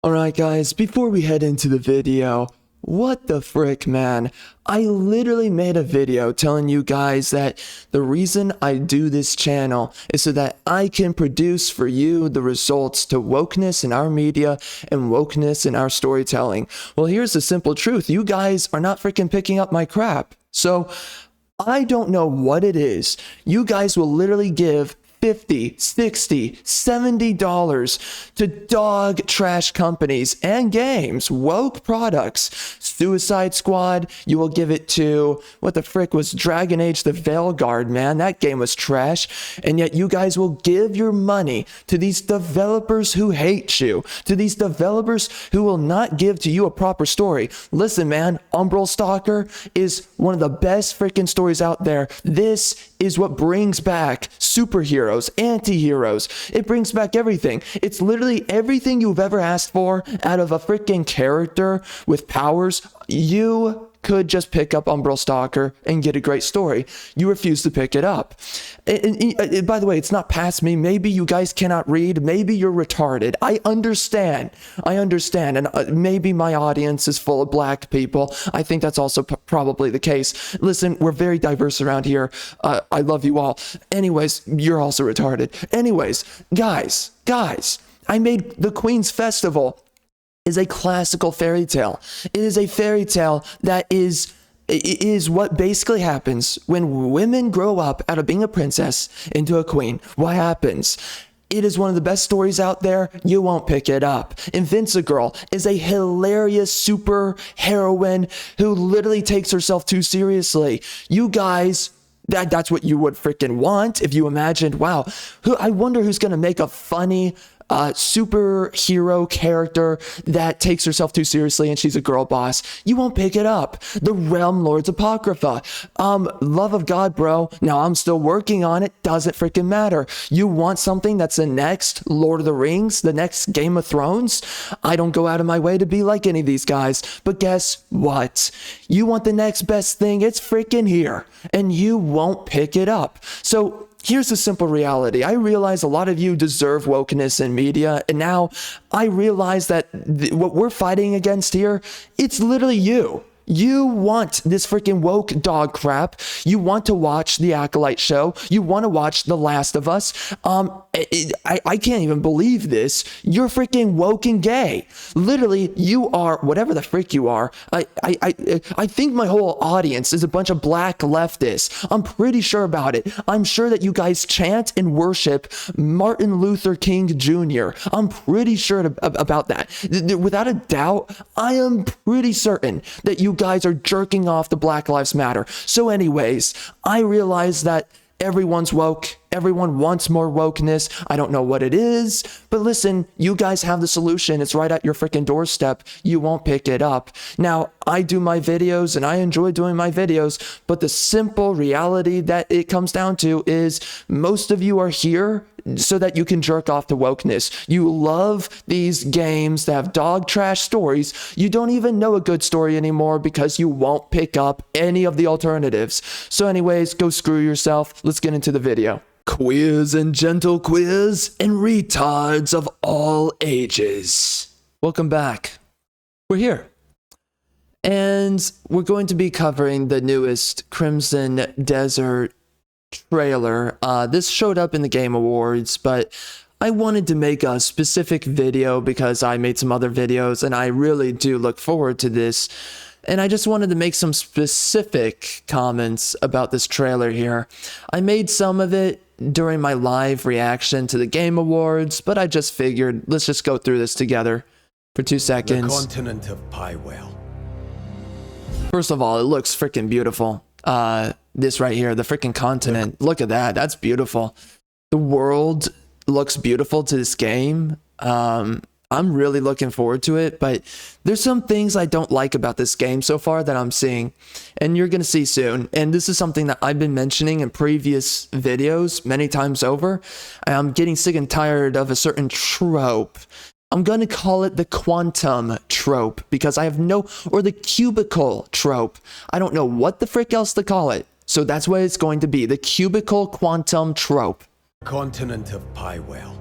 Alright guys, before we head into the video, what the frick, man? I literally made a video telling you guys that the reason I do this channel is so that I can produce for you the results to wokeness in our media and wokeness in our storytelling. Well, here's the simple truth. You guys are not freaking picking up my crap. So, I don't know what it is. You guys will literally give $50, $60, $70 to dog trash companies and games, woke products. Suicide Squad, you will give it to, what the frick was Dragon Age the Veilguard, man? That game was trash. And yet you guys will give your money to these developers who hate you, to these developers who will not give to you a proper story. Listen, man, Umbral Stalker is one of the best freaking stories out there. This is what brings back superheroes, anti-heroes. It brings back everything. It's literally everything you've ever asked for out of a freaking character with powers. You could just pick up Umbral Stalker and get a great story. You refuse to pick it up. And by the way, it's not past me. Maybe you guys cannot read. Maybe you're retarded. I understand. And maybe my audience is full of black people. I think that's also probably the case. Listen, we're very diverse around here. I love you all. Anyways, you're also retarded. Anyways, guys, I made the Queen's Festival is a classical fairy tale. It is a fairy tale that is what basically happens when women grow up out of being a princess into a queen. What happens? It is one of the best stories out there. You won't pick it up. Invincigirl is a hilarious super heroine who literally takes herself too seriously. You guys, that's what you would freaking want if you imagined, wow, I wonder who's going to make a funny superhero character that takes herself too seriously and she's a girl boss. You won't pick it up. The Realm Lords Apocrypha. Love of God, bro. Now I'm still working on it. Doesn't freaking matter. You want something that's the next Lord of the Rings, the next Game of Thrones? I don't go out of my way to be like any of these guys. But guess what? You want the next best thing? It's freaking here. And you won't pick it up. So here's the simple reality. I realize a lot of you deserve wokeness in media, and now I realize that what we're fighting against here, it's literally you. You want this freaking woke dog crap. You want to watch The Acolyte Show. You want to watch The Last of Us. I can't even believe this. You're freaking woke and gay. Literally, you are whatever the frick you are. I think my whole audience is a bunch of black leftists. I'm pretty sure about it. I'm sure that you guys chant and worship Martin Luther King Jr. I'm pretty sure about that. Without a doubt, I am pretty certain that you guys are jerking off the Black Lives Matter. So anyways, I realize that everyone's woke. Everyone wants more wokeness. I don't know what it is, but listen, you guys have the solution. It's right at your freaking doorstep. You won't pick it up. Now, I do my videos and I enjoy doing my videos, but the simple reality that it comes down to is most of you are here so that you can jerk off to wokeness. You love these games that have dog trash stories. You don't even know a good story anymore because you won't pick up any of the alternatives. So anyways, go screw yourself. Let's get into the video. Queers and gentle queers and retards of all ages. Welcome back. We're here. And we're going to be covering the newest Crimson Desert trailer. This showed up in the Game Awards, but I wanted to make a specific video because I made some other videos and I really do look forward to this. And I just wanted to make some specific comments about this trailer here. I made some of it during my live reaction to the Game Awards, but I just figured, let's just go through this together for 2 seconds. The continent of Pie Whale. First of all, it looks freaking beautiful. This right here, the freaking continent. Look at that. That's beautiful. The world looks beautiful to this game. I'm really looking forward to it, but there's some things I don't like about this game so far that I'm seeing, and you're going to see soon. And this is something that I've been mentioning in previous videos many times over. I'm getting sick and tired of a certain trope. I'm going to call it the quantum trope because I have or the cubicle trope. I don't know what the frick else to call it. So that's what it's going to be, the cubicle quantum trope. Continent of Pie Whale.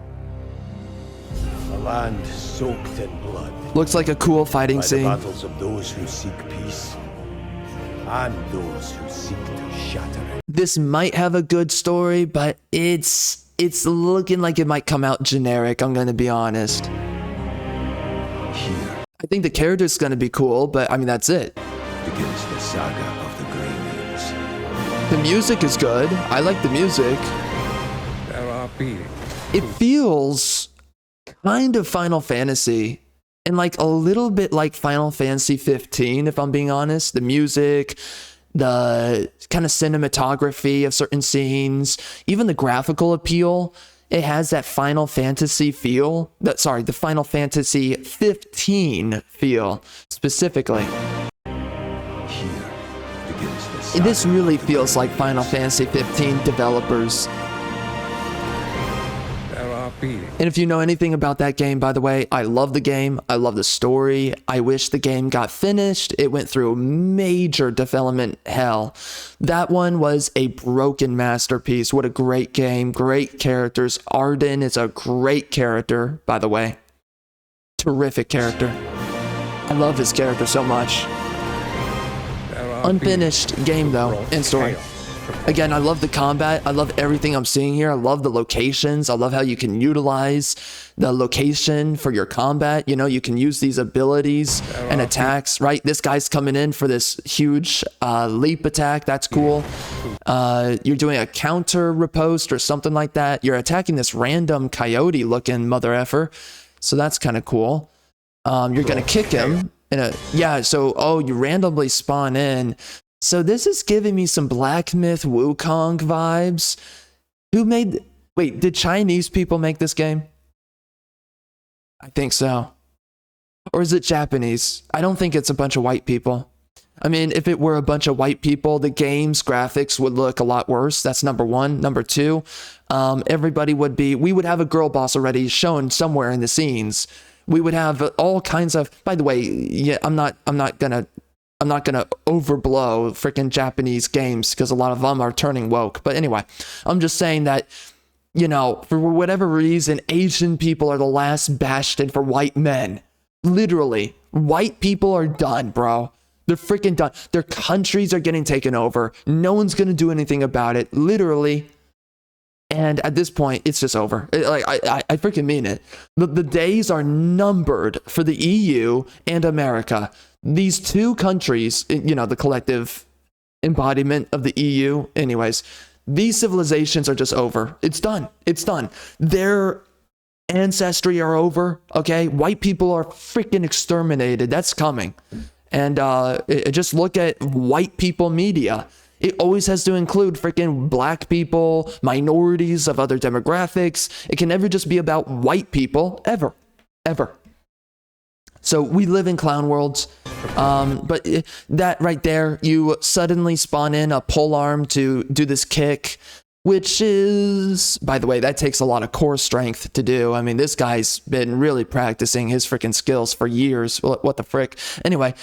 A land soaked in blood Looks like a cool fighting by the scene. battles of those who seek peace and those who seek to shatter it. This might have a good story, but it's looking like it might come out generic, I'm gonna be honest. Here I think the character's gonna be cool, but I mean, that's it. begins the saga of the Grey Maids. The music is good. I like the music. There are beings. It feels kind of Final Fantasy and like a little bit like Final Fantasy 15, if I'm being honest. The music, the kind of cinematography of certain scenes, even the graphical appeal. It has that Final Fantasy feel. The Final Fantasy 15 feel specifically. Here begins the saga. This really feels like Final Fantasy 15 developers. There are beings. And if you know anything about that game, by the way, I love the game. I love the story. I wish the game got finished. It went through major development hell. That one was a broken masterpiece. What a great game. Great characters. Arden is a great character, by the way. Terrific character. I love his character so much. There are Unfinished beings game, who though, brought and story. chaos from Again, I love the combat. I love everything I'm seeing here. I love the locations. I love how you can utilize the location for your combat. You know, you can use these abilities and attacks, right? This guy's coming in for this huge leap attack. That's cool. You're doing a counter riposte or something like that. You're attacking this random coyote looking mother effer. So that's kind of cool. You're going to kick him. You randomly spawn in. So this is giving me some Black Myth Wukong vibes. Did Chinese people make this game? I think so. Or is it Japanese? I don't think it's a bunch of white people. I mean, if it were a bunch of white people, the game's graphics would look a lot worse. That's number one. Number two, we would have a girl boss already shown somewhere in the scenes. We would have all kinds of, by the way, yeah, I'm not gonna overblow freaking Japanese games because a lot of them are turning woke. But anyway, I'm just saying that, you know, for whatever reason, Asian people are the last bastion for white men. Literally, white people are done, bro. They're freaking done. Their countries are getting taken over. No one's going to do anything about it. Literally. And at this point, it's just over. I freaking mean it. The days are numbered for the EU and America. These two countries, you know, the collective embodiment of the EU. Anyways, these civilizations are just over. It's done. It's done. Their ancestry are over. Okay. White people are freaking exterminated. That's coming. And just look at white people media. It always has to include freaking black people, minorities of other demographics. It can never just be about white people, ever. So we live in clown worlds. But that right there, you suddenly spawn in a polearm to do this kick, which is, by the way, that takes a lot of core strength to do. I mean, this guy's been really practicing his freaking skills for years. What the frick? Anyway,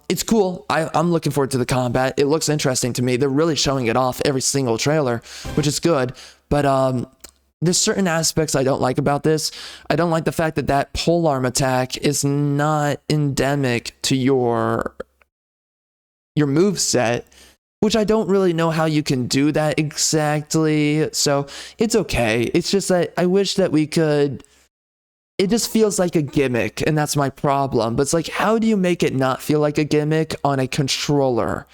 it's cool. I'm looking forward to the combat. It looks interesting to me. They're really showing it off every single trailer, which is good. But there's certain aspects I don't like about this. I don't like the fact that polearm attack is not endemic to your moveset, which I don't really know how you can do that exactly. So it's okay. It's just that I wish that we could. It just feels like a gimmick, and that's my problem. But it's like, how do you make it not feel like a gimmick on a controller?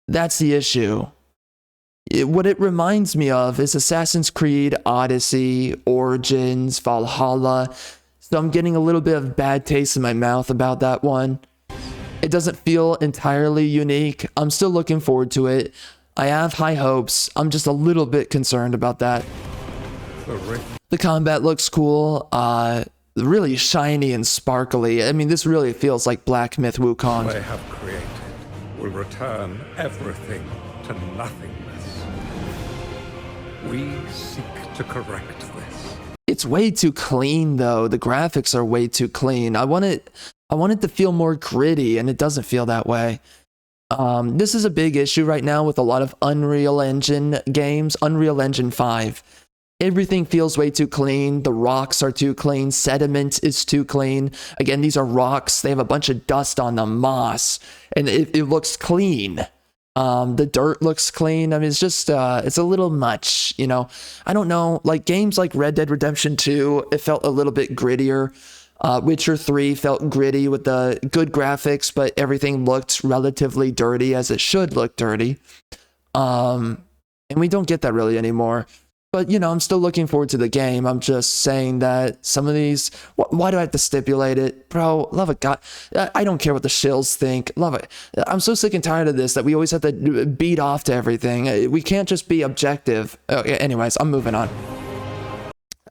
That's the issue. What it reminds me of is Assassin's Creed Odyssey, Origins, Valhalla. So I'm getting a little bit of bad taste in my mouth about that one. It doesn't feel entirely unique. I'm still looking forward to it. I have high hopes. I'm just a little bit concerned about that. The combat looks cool. Really shiny and sparkly. I mean, this really feels like Black Myth Wukong. They have created will return everything to nothingness. We seek to correct this. It's way too clean, though. The graphics are way too clean. I want it to feel more gritty, and it doesn't feel that way. This is a big issue right now with a lot of Unreal Engine games. Unreal Engine 5. Everything feels way too clean. The rocks are too clean. Sediment is too clean. Again, these are rocks. They have a bunch of dust on them, moss, and it looks clean. The dirt looks clean. I mean, it's just, it's a little much, you know. I don't know, like games like Red Dead Redemption 2, it felt a little bit grittier. Witcher 3 felt gritty with the good graphics, but everything looked relatively dirty, as it should look dirty. And we don't get that really anymore. But, you know, I'm still looking forward to the game. I'm just saying that some of these... Why do I have to stipulate it? Bro, love of God. I don't care what the shills think. Love it. I'm so sick and tired of this that we always have to beat off to everything. We can't just be objective. Okay, anyways, I'm moving on.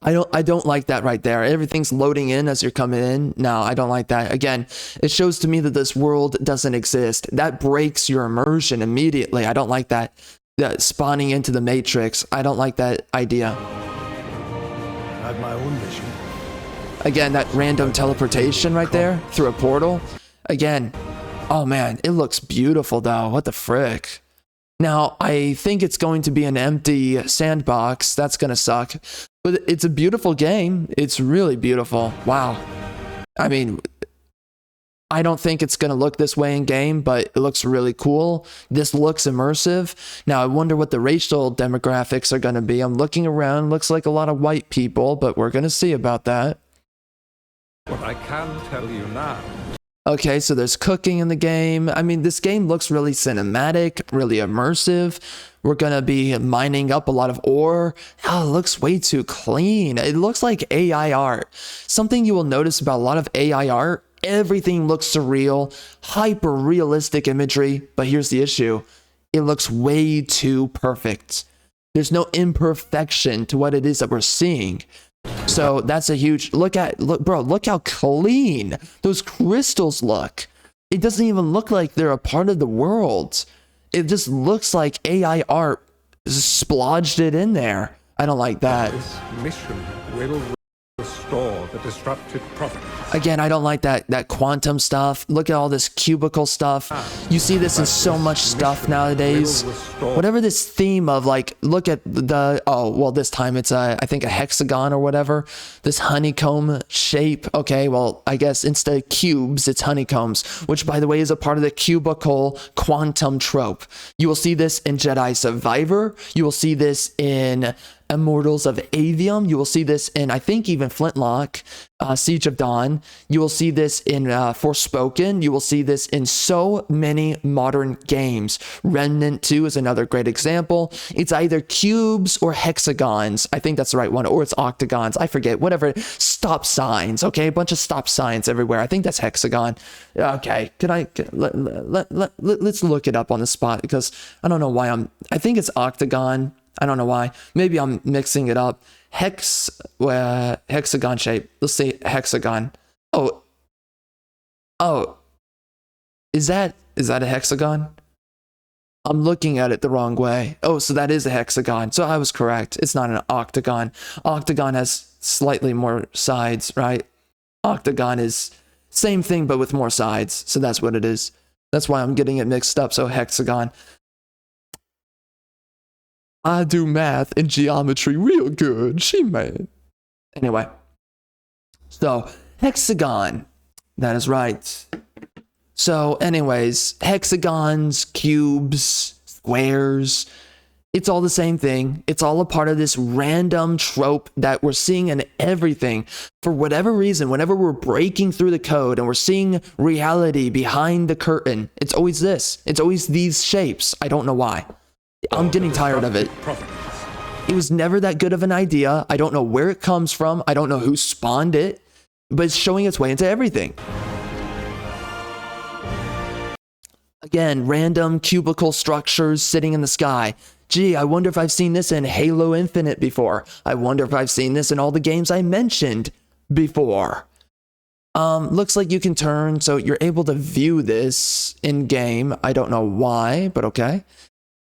I don't like that right there. Everything's loading in as you're coming in. No, I don't like that. Again, it shows to me that this world doesn't exist. That breaks your immersion immediately. I don't like that. That spawning into the Matrix. I don't like that idea. I have my own mission. Again, that random teleportation right there through a portal. Again, oh man, it looks beautiful though. What the frick? Now, I think it's going to be an empty sandbox. That's going to suck. But it's a beautiful game. It's really beautiful. Wow. I mean, I don't think it's going to look this way in game, but it looks really cool. This looks immersive. Now, I wonder what the racial demographics are going to be. I'm looking around. Looks like a lot of white people, but we're going to see about that. What I can tell you now. Okay, so there's cooking in the game. I mean, this game looks really cinematic, really immersive. We're going to be mining up a lot of ore. Oh, it looks way too clean. It looks like AI art. Something you will notice about a lot of AI art, everything looks surreal, hyper realistic imagery, but here's the issue. It looks way too perfect. There's no imperfection to what it is that we're seeing. So that's a huge look, bro, look how clean those crystals look. It doesn't even look like they're a part of the world. It just looks like AI art splodged it in there. I don't like that. This mission will restore the disrupted province. Again, I don't like that quantum stuff. Look at all this cubicle stuff. You see this in so much stuff nowadays. Whatever this theme of, like, look at the, oh, well, this time it's I think a hexagon or whatever. This honeycomb shape. Okay, well, I guess instead of cubes, it's honeycombs, which, by the way, is a part of the cubicle quantum trope. You will see this in Jedi Survivor. You will see this in Immortals of Avium. You will see this in, I think, even Flintlock, Siege of Dawn. You will see this in Forspoken. You will see this in so many modern games. Remnant 2 is another great example. It's either cubes or hexagons. I think that's the right one. Or it's octagons. I forget. Whatever. Stop signs. Okay, a bunch of stop signs everywhere. I think that's hexagon. Okay, let's look it up on the spot, because I don't know why I think it's octagon. I don't know why. Maybe I'm mixing it up. Hexagon shape. Let's say hexagon. Oh, is that a hexagon? I'm looking at it the wrong way. Oh, so that is a hexagon. So I was correct. It's not an octagon. Octagon has slightly more sides, right? Octagon is same thing, but with more sides. So that's what it is. That's why I'm getting it mixed up. So hexagon. I do math and geometry real good. She made. Anyway. So, hexagon. That is right. So, anyways, hexagons, cubes, squares. It's all the same thing. It's all a part of this random trope that we're seeing in everything. For whatever reason, whenever we're breaking through the code and we're seeing reality behind the curtain, it's always this. It's always these shapes. I don't know why. I'm getting tired of it. It was never that good of an idea. I don't know where it comes from. I don't know who spawned it, but it's showing its way into everything. Again, random cubicle structures sitting in the sky. Gee, I wonder if I've seen this in Halo Infinite before. I wonder if I've seen this in all the games I mentioned before. Looks like you can turn, so you're able to view this in game. I don't know why, but okay.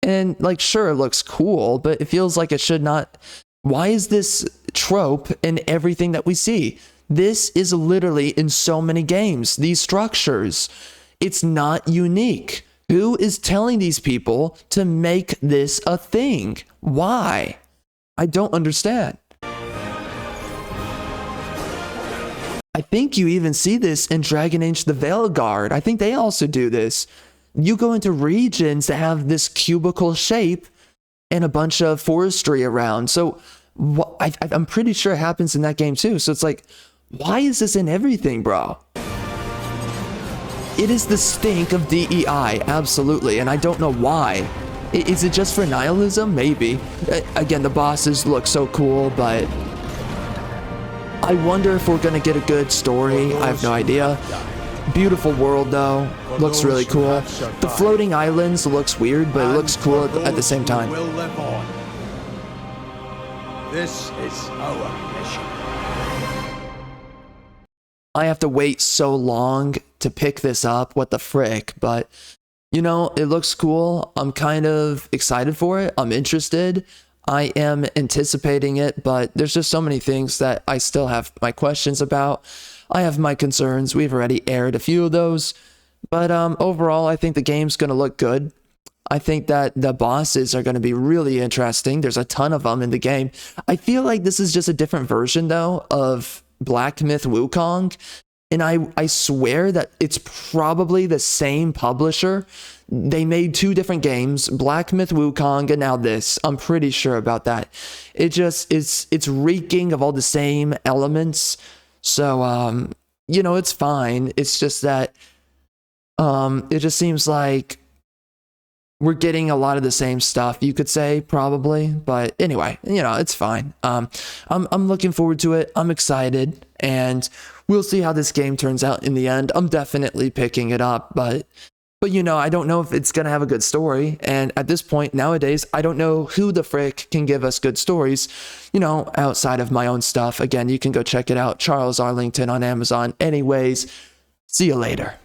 And, like, sure, it looks cool, but it feels like it should not. Why is this trope in everything that we see? This is literally in so many games, these structures. It's not unique. Who is telling these people to make this a thing? Why? I don't understand. I think you even see this in Dragon Age the Veilguard. I think they also do this. You go into regions that have this cubical shape and a bunch of forestry around. So I'm pretty sure it happens in that game too. So it's like, why is this in everything, bro? It is the stink of DEI, absolutely, and I don't know why. Is it just for nihilism? Maybe. Again, the bosses look so cool, but I wonder if we're gonna get a good story. I have no idea. Beautiful world though, looks really cool. The floating islands looks weird, but it looks cool at the same time. This is our mission. I have to wait so long to pick this up, what the frick, but you know, it looks cool. I'm kind of excited for it. I'm interested. I am anticipating it, but there's just so many things that I still have my questions about. I have my concerns. We've already aired a few of those, but overall, I think the game's going to look good. I think that the bosses are going to be really interesting. There's a ton of them in the game. I feel like this is just a different version, though, of Black Myth Wukong. And I swear that it's probably the same publisher. They made two different games, Black Myth Wukong and now this. I'm pretty sure about that. It just, it's reeking of all the same elements. So, you know, it's fine. It's just that it just seems like we're getting a lot of the same stuff, you could say, probably. But anyway, you know, it's fine. I'm looking forward to it. I'm excited, and we'll see how this game turns out in the end. I'm definitely picking it up, but you know, I don't know if it's gonna have a good story. And at this point nowadays, I don't know who the frick can give us good stories, you know, outside of my own stuff. Again, you can go check it out, Charles Arlington on Amazon. Anyways, see you later.